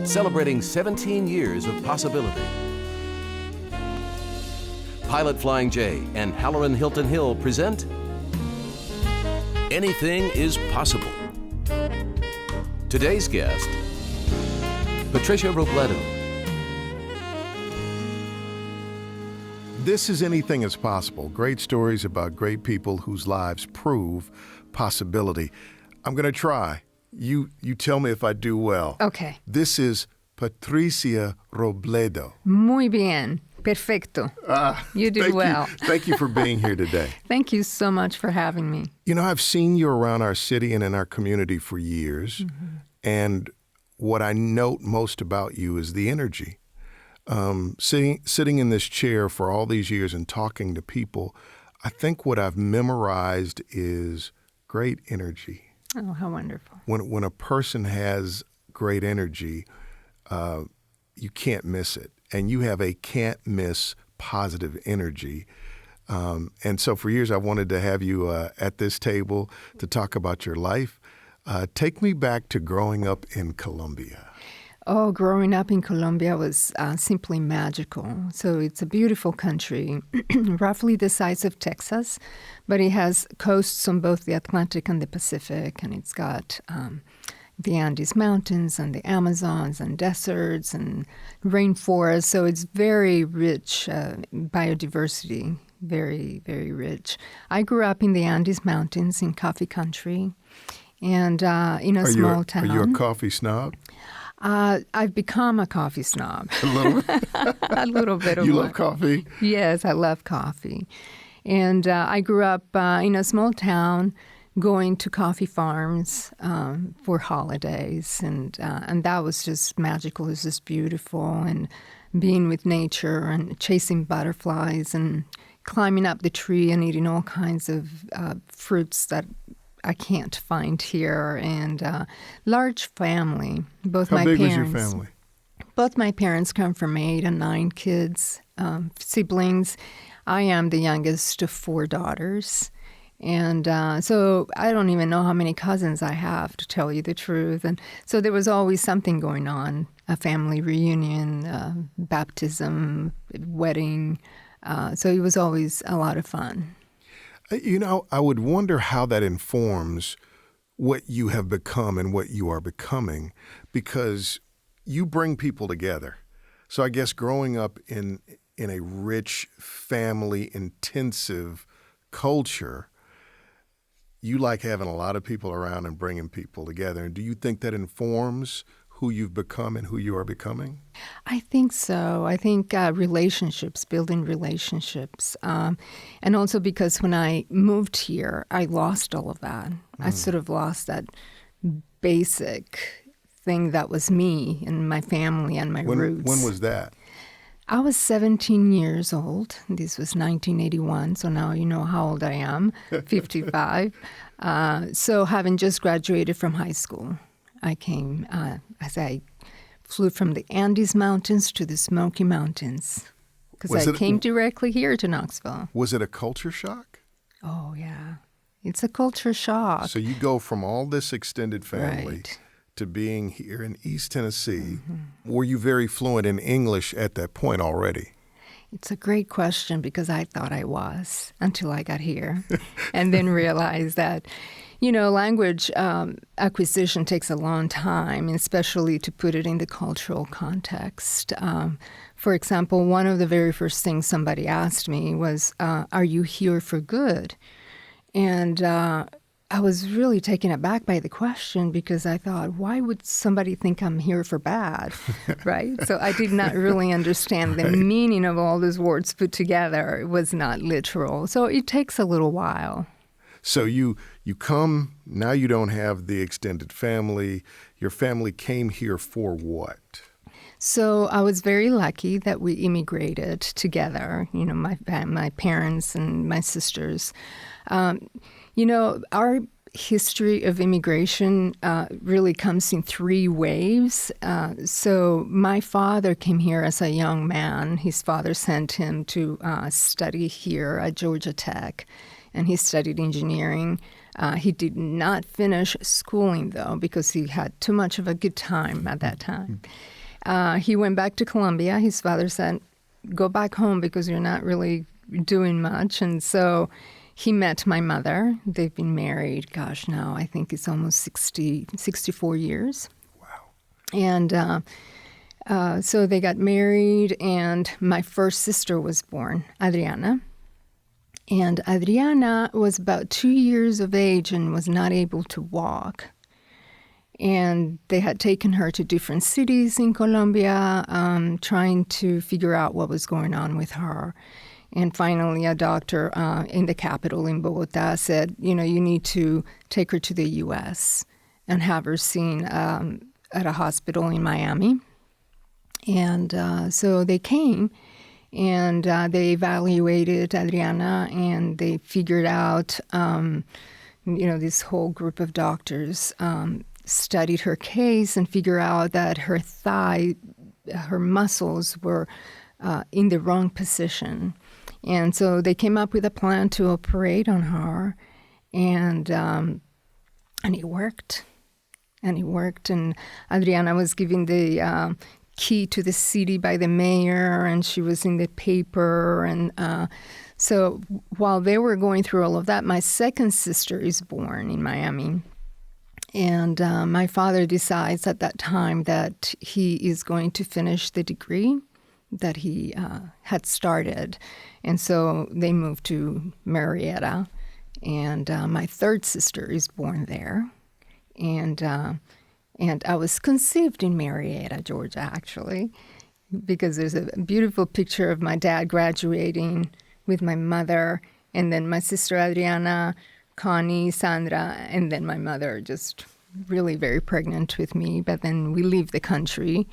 celebrating 17 years of possibility. Pilot Flying J and Halloran Hilton Hill present Anything is Possible. Today's guest, Patricia Robledo. This is Anything is Possible. Great stories about great people whose lives prove possibility. I'm going to try. You tell me if I do well. Okay. This is Patricia Robledo. Muy bien. Perfecto. You did well. Thank you for being here today. Thank you so much for having me. You know, I've seen you around our city and in our community for years, and what I note most about you is the energy. Sitting in this chair for all these years and talking to people, I think what I've memorized is great energy. Oh, how wonderful. When a person has great energy, you can't miss it. And you have a can't-miss positive energy. And so for years, I wanted to have you at this table to talk about your life. Take me back to growing up in Colombia. Oh, growing up in Colombia was simply magical. So it's a beautiful country, roughly the size of Texas, but it has coasts on both the Atlantic and the Pacific, and it's got the Andes Mountains and the Amazons and deserts and rainforests. So it's very rich biodiversity, very, very rich. I grew up in the Andes Mountains in coffee country and in a small town. Are you a coffee snob? I've become a coffee snob. A little? A little bit of You one. love coffee? Yes, I love coffee. And I grew up in a small town going to coffee farms for holidays. And that was just magical. It was just beautiful. And being with nature and chasing butterflies and climbing up the tree and eating all kinds of fruits that I can't find here. And large family. Both How my big parents. was your family? Both my parents come from 8 and 9 kids, siblings. I am the youngest of 4 daughters. And so I don't even know how many cousins I have, to tell you the truth. And so there was always something going on, a family reunion, baptism, wedding. So it was always a lot of fun. You know, I would wonder how that informs what you have become and what you are becoming, because you bring people together. So I guess growing up in a rich, family-intensive culture, you like having a lot of people around and bringing people together. And do you think that informs who you've become and who you are becoming? I think so. I think relationships, building relationships. And also because when I moved here, I lost all of that. I sort of lost that basic thing that was me and my family and my roots. When was that? I was 17 years old. This was 1981, so now you know how old I am, 55. So having just graduated from high school, I came, as I flew from the Andes Mountains to the Smoky Mountains, because I came directly here to Knoxville. Was it a culture shock? Oh, yeah. It's a culture shock. So you go from all this extended family Right. to being here in East Tennessee. Were you very fluent in English at that point already? It's a great question, because I thought I was until I got here and then realized that, you know, language acquisition takes a long time, especially to put it in the cultural context. For example, one of the very first things somebody asked me was, are you here for good? And I was really taken aback by the question, because I thought, why would somebody think I'm here for bad, right? So I did not really understand the meaning of all those words put together. It was not literal. So it takes a little while. So you come, now you don't have the extended family. Your family came here for what? So I was very lucky that we immigrated together, you know, my parents and my sisters. You know, our history of immigration really comes in 3 waves. So my father came here as a young man. His father sent him to study here at Georgia Tech, and he studied engineering. He did not finish schooling, though, because he had too much of a good time at that time. He went back to Colombia. His father said, go back home because you're not really doing much. And so he met my mother. They've been married, gosh, now I think it's almost 64 years. Wow. And so they got married, and my first sister was born, Adriana. And Adriana was about 2 years of age and was not able to walk. And they had taken her to different cities in Colombia, trying to figure out what was going on with her. And finally, a doctor in the capital in Bogota said, you need to take her to the U.S. and have her seen at a hospital in Miami. And so they came, and they evaluated Adriana, and they figured out, this whole group of doctors studied her case and figured out that her thigh, her muscles were in the wrong position. And so they came up with a plan to operate on her, and it worked. And it worked, and Adriana was given the key to the city by the mayor, and she was in the paper. And so while they were going through all of that, my second sister is born in Miami. And my father decides at that time that he is going to finish the degree that he had started. And so they moved to Marietta, and my third sister is born there. And I was conceived in Marietta, Georgia, actually, because there's a beautiful picture of my dad graduating with my mother, and then my sister Adriana, Connie, Sandra, and then my mother just really very pregnant with me. But then we leave the country.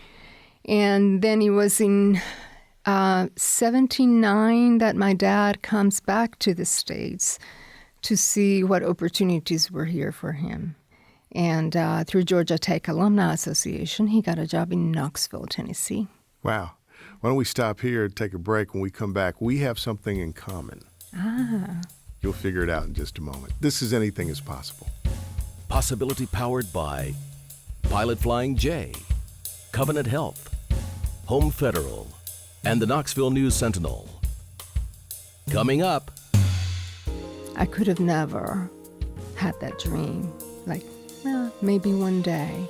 And then it was in 1979 that my dad comes back to the States to see what opportunities were here for him. And through Georgia Tech Alumni Association, he got a job in Knoxville, Tennessee. Wow. Why don't we stop here and take a break? When we come back, we have something in common. You'll figure it out in just a moment. This is Anything is Possible. Possibility powered by Pilot Flying J, Covenant Health, Home Federal, and the Knoxville News Sentinel. Coming up. I could have never had that dream. Like, maybe one day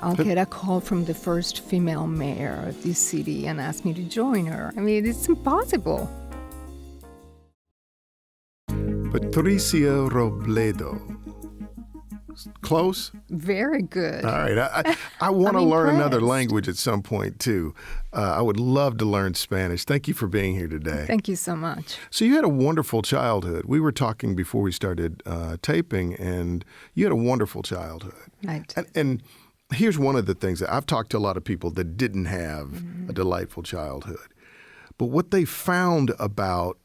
I'll get a call from the first female mayor of this city and ask me to join her. I mean, it's impossible. Patricia Robledo. Close? Very good. All right. I want to learn another language at some point, too. I would love to learn Spanish. Thank you for being here today. Thank you so much. So you had a wonderful childhood. We were talking before we started taping, and you had a wonderful childhood. I did. And here's one of the things that I've talked to a lot of people that didn't have a delightful childhood. But what they found about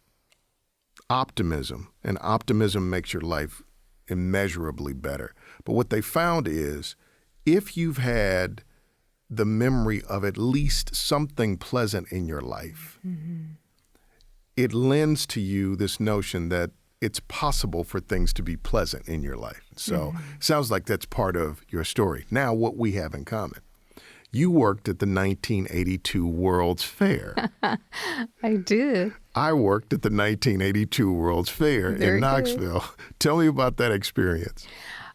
optimism, and optimism makes your life immeasurably better. But what they found is if you've had the memory of at least something pleasant in your life, it lends to you this notion that it's possible for things to be pleasant in your life. So sounds like that's part of your story. Now, what we have in common. You worked at the 1982 World's Fair. I did. I worked at the 1982 World's Fair in Knoxville. Tell me about that experience.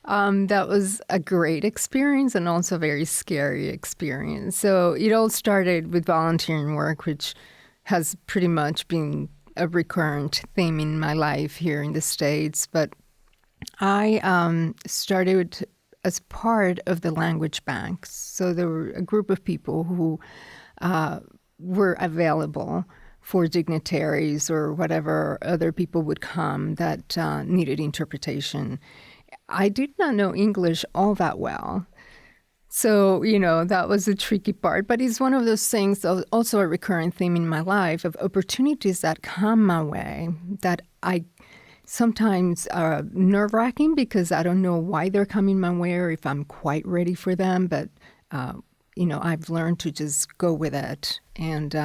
That was a great experience and also a very scary experience. So it all started with volunteering work, which has pretty much been a recurrent theme in my life here in the States. But I started as part of the language banks. So there were a group of people who were available for dignitaries or whatever other people would come that needed interpretation. I did not know English all that well. So, that was a tricky part. But it's one of those things, also a recurrent theme in my life, of opportunities that come my way that I sometimes are nerve-wracking because I don't know why they're coming my way or if I'm quite ready for them. But, I've learned to just go with it. And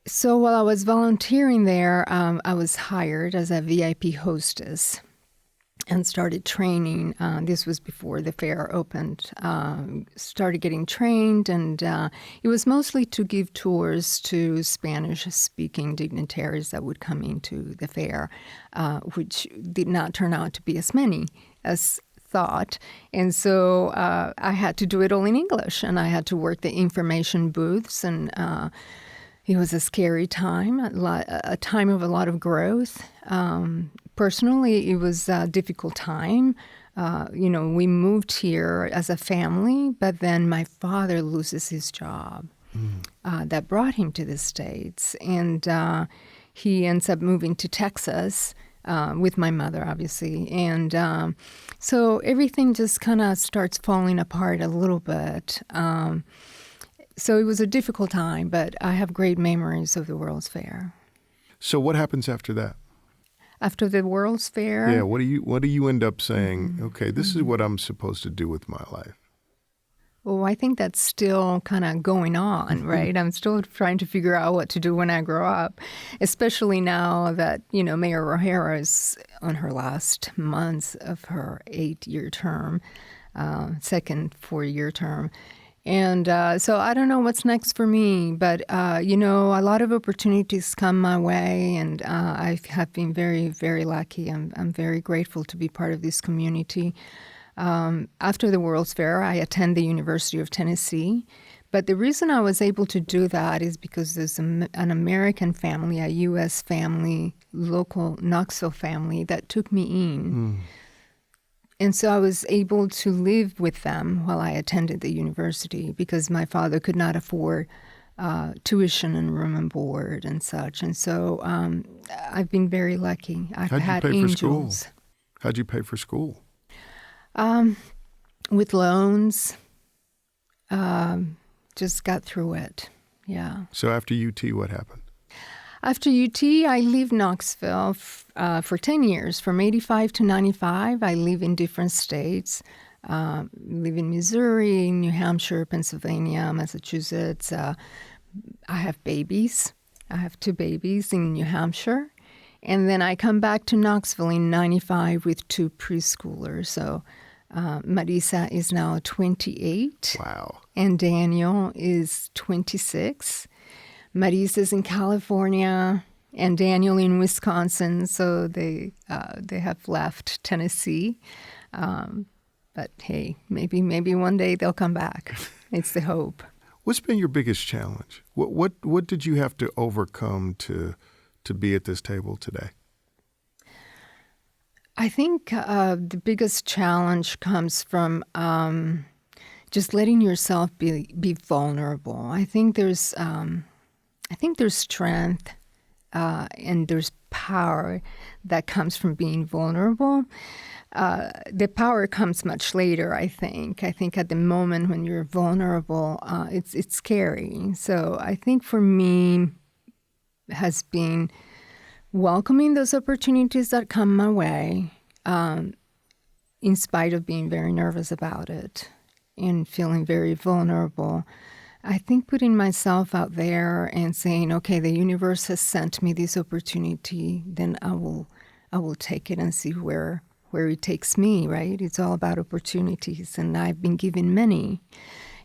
so while I was volunteering there, I was hired as a VIP hostess. and started training. This was before the fair opened. Started getting trained, and it was mostly to give tours to Spanish-speaking dignitaries that would come into the fair, which did not turn out to be as many as thought. And so I had to do it all in English, and I had to work the information booths, and it was a scary time, a time of a lot of growth. Personally, it was a difficult time. We moved here as a family, but then my father loses his job that brought him to the States. And he ends up moving to Texas with my mother, obviously. And so everything just kind of starts falling apart a little bit. So it was a difficult time, but I have great memories of the World's Fair. So what happens after that? After the World's Fair? Yeah, what do you end up saying, okay, this is what I'm supposed to do with my life? Well, I think that's still kind of going on, right? I'm still trying to figure out what to do when I grow up, especially now that, Mayor O'Hara is on her last months of her 8-year term, second 4-year term. And so I don't know what's next for me, but, a lot of opportunities come my way, and I have been very, very lucky. I'm very grateful to be part of this community. After the World's Fair, I attend the University of Tennessee. But the reason I was able to do that is because there's an American family, a U.S. family, local Knoxville family that took me in. And so I was able to live with them while I attended the university because my father could not afford tuition and room and board and such. And so I've been very lucky. I've had angels. How'd you pay for school? With loans. Just got through it. Yeah. So after UT, what happened? After UT, I lived Knoxville for 10 years. From 85 to 95, I live in different states. Live in Missouri, New Hampshire, Pennsylvania, Massachusetts. I have babies. I have 2 babies in New Hampshire. And then I come back to Knoxville in 95 with 2 preschoolers. So Marisa is now 28. Wow. And Daniel is 26. Marisa's in California and Daniel in Wisconsin, so they have left Tennessee. But hey, maybe one day they'll come back. It's the hope. What's been your biggest challenge? What did you have to overcome to be at this table today? I think the biggest challenge comes from just letting yourself be vulnerable. I think there's strength and there's power that comes from being vulnerable. The power comes much later, I think. I think at the moment when you're vulnerable, it's scary. So I think for me has been welcoming those opportunities that come my way, in spite of being very nervous about it and feeling very vulnerable. I think putting myself out there and saying, okay, the universe has sent me this opportunity, then I will take it and see where it takes me, right? It's all about opportunities, and I've been given many.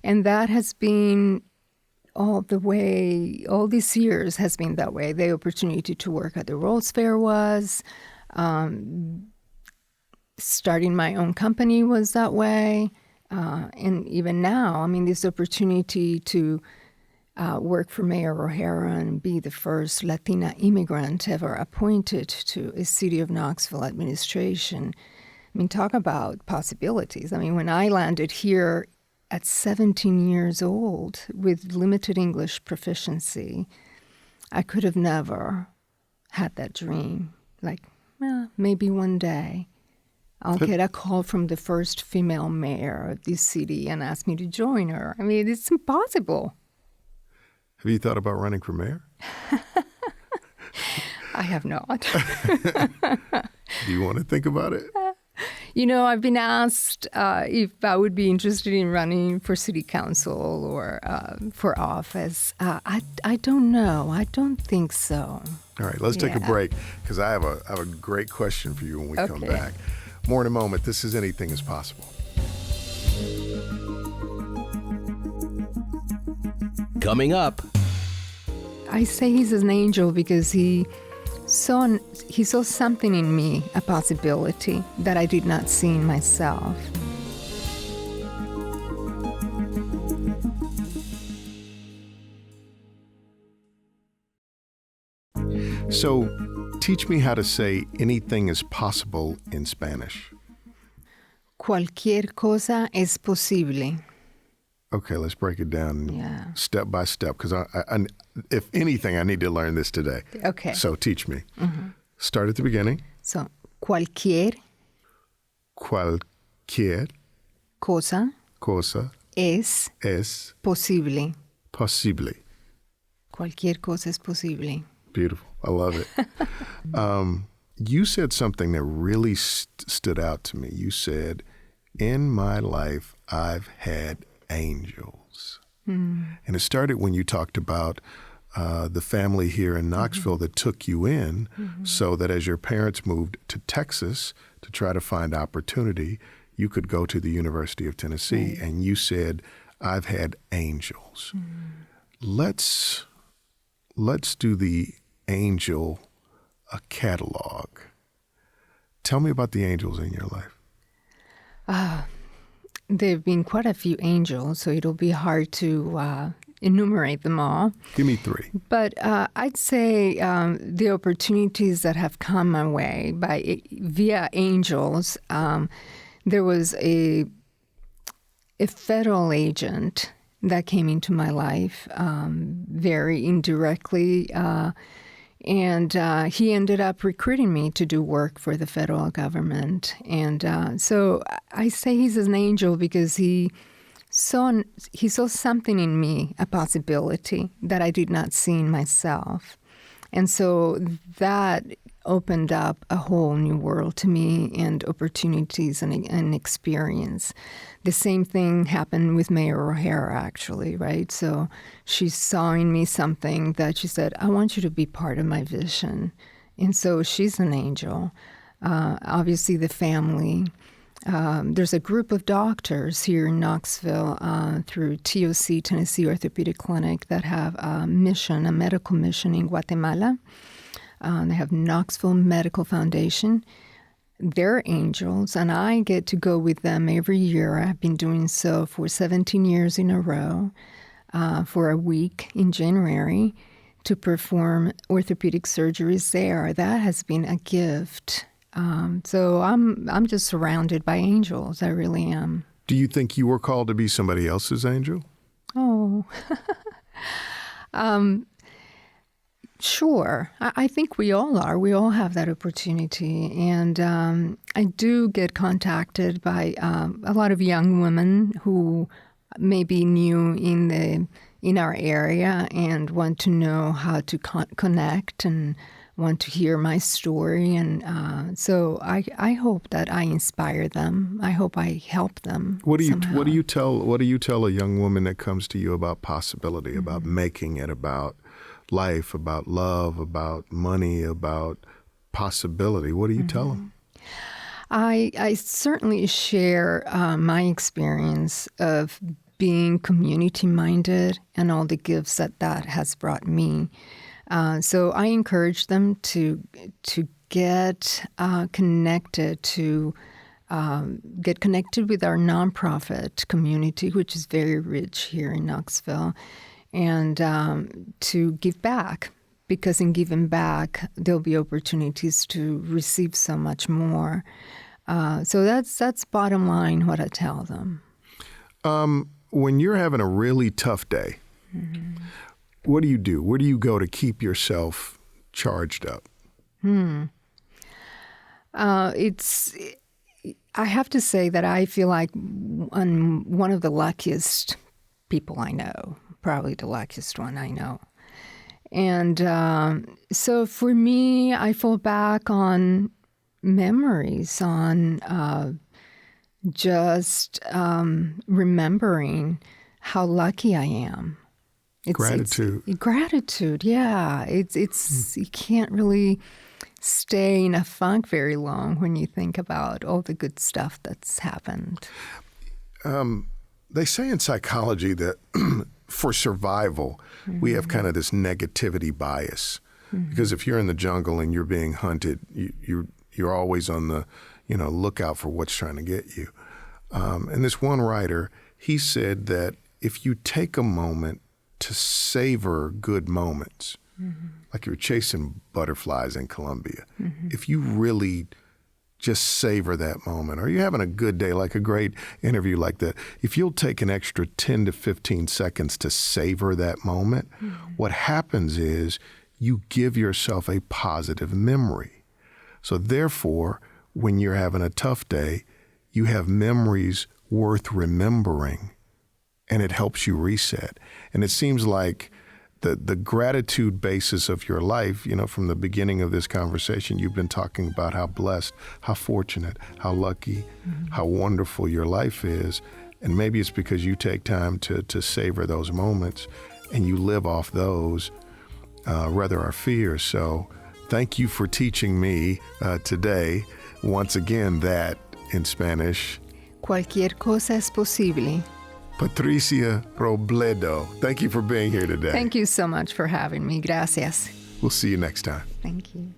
And that has been all these years has been that way. The opportunity to work at the World's Fair was, starting my own company was that way. And even now, this opportunity to work for Mayor O'Hara and be the first Latina immigrant ever appointed to a City of Knoxville Administration. Talk about possibilities. When I landed here at 17 years old with limited English proficiency, I could have never had that dream. Maybe one day I'll get a call from the first female mayor of this city and ask me to join her. It's impossible. Have you thought about running for mayor? I have not. Do you want to think about it? I've been asked if I would be interested in running for city council or for office. I don't know. I don't think so. All right, let's take a break because I have a great question for you when we come back. More in a moment. This is Anything is Possible. Coming up, I say he's an angel because he saw something in me, a possibility that I did not see in myself. So, teach me how to say anything is possible in Spanish. Cualquier cosa es posible. Okay, let's break it down step by step, because I, if anything, I need to learn this today. Okay. So teach me. Mm-hmm. Start at the beginning. So, cualquier cosa es posible. Posible. Cualquier cosa es posible. Beautiful. I love it. You said something that really stood out to me. You said, in my life, I've had angels. And it started when you talked about the family here in Knoxville that took you in, so that as your parents moved to Texas to try to find opportunity, you could go to the University of Tennessee. And you said, I've had angels. Let's do the angel catalog. Tell me about the angels in your life. There have been quite a few angels, so it'll be hard to enumerate them all. Give me three. But I'd say the opportunities that have come my way via angels. There was a federal agent that came into my life very indirectly, and he ended up recruiting me to do work for the federal government. And so I say he's an angel because he saw something in me, a possibility that I did not see in myself. And so that opened up a whole new world to me, and opportunities and experience. The same thing happened with Mayor O'Hara, actually, right? So she saw in me something that she said, I want you to be part of my vision. And so she's an angel. Obviously, the family. There's a group of doctors here in Knoxville through TOC, Tennessee Orthopedic Clinic, that have a medical mission in Guatemala. They have Knoxville Medical Foundation. They're angels, and I get to go with them every year. I've been doing so for 17 years in a row for a week in January to perform orthopedic surgeries there. That has been a gift. So I'm just surrounded by angels. I really am. Do you think you were called to be somebody else's angel? Oh, sure. I think we all are. We all have that opportunity. And I do get contacted by a lot of young women who may be new in our area and want to know how to connect and want to hear my story. And so I hope that I inspire them. I hope I help them. What do you tell a young woman that comes to you about possibility, about making it, about life, about love, about money, about possibility? What do you tell them? I certainly share my experience of being community-minded and all the gifts that has brought me. So I encourage them to get connected get connected with our nonprofit community, which is very rich here in Knoxville, and to give back, because in giving back, there'll be opportunities to receive so much more. So that's bottom line what I tell them. When you're having a really tough day, what do you do? Where do you go to keep yourself charged up? I have to say that I feel like I'm one of the luckiest people I know, probably the luckiest one I know. And so for me, I fall back on memories, on just remembering how lucky I am. Gratitude. Gratitude, yeah. It's you can't really stay in a funk very long when you think about all the good stuff that's happened. They say in psychology that for survival, we have kind of this negativity bias. Because if you're in the jungle and you're being hunted, you're always on the lookout for what's trying to get you. And this one writer, he said that if you take a moment to savor good moments, like you're chasing butterflies in Colombia, if you really just savor that moment, or you're having a good day, like a great interview like that, if you'll take an extra 10 to 15 seconds to savor that moment, what happens is you give yourself a positive memory. So therefore, when you're having a tough day, you have memories worth remembering, and it helps you reset. And it seems like the gratitude basis of your life, from the beginning of this conversation, you've been talking about how blessed, how fortunate, how lucky, how wonderful your life is. And maybe it's because you take time to savor those moments and you live off those, rather our fears. So thank you for teaching me today, once again, that in Spanish, Cualquier cosa es posible. Patricia Robledo, thank you for being here today. Thank you so much for having me. Gracias. We'll see you next time. Thank you.